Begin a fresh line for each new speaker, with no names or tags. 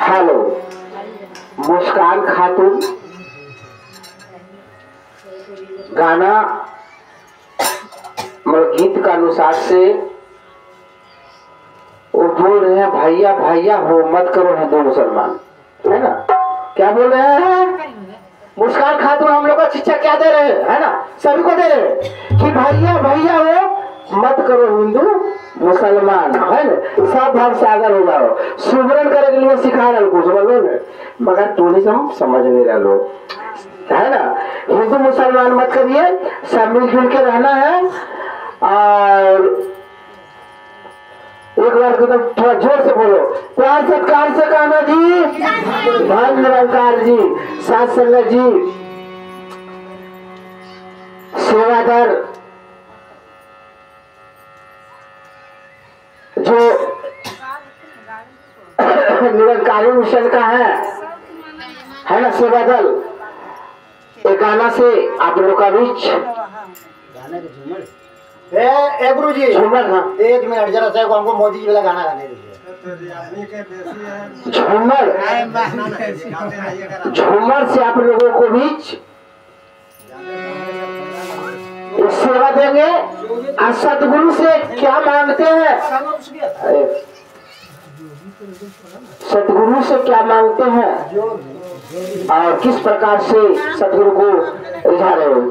Hello मुस्कान खातून, गाना गीत का अनुसार से वो बोल रहे हैं भैया भैया हो मत करो हिंदू मुसलमान, है ना? क्या बोल रहे हैं? मुस्कान खातून हम लोग को शिक्षा क्या दे रहे हैं, है ना? सभी को दे रहे हैं कि भैया भैया हो मत करो हिंदू मुसलमान, है ना? सब भाव से आगे हो जाओ। सुमरन करे के लिए सिखा रहे कुछ बोलो ना, मगर टूरिज्म समझ नहीं रहे लोग, है ना? हिंदू मुसलमान मत करिए, सब मिलजुल के रहना है। और एक बार तो थोड़ा जोर से बोलो, प्यार सत्कार से कहना जी, धन निरंकार जी, साथ संगत जी, सेवादार जो निरंकारी मिशन का है ना, सेवा दल, एक गाना से आप लोग का बीच
गुरु जी
झूमर। हाँ
1 मिनट जरा से हमको मोदी जी वाला गाना गाने दीजिए।
झूमर से आप लोगों को बीच सेवा देंगे। और सतगुरु से क्या मांगते हैं? सतगुरु से क्या मांगते हैं और किस प्रकार से सतगुरु को रिझा रहे हो?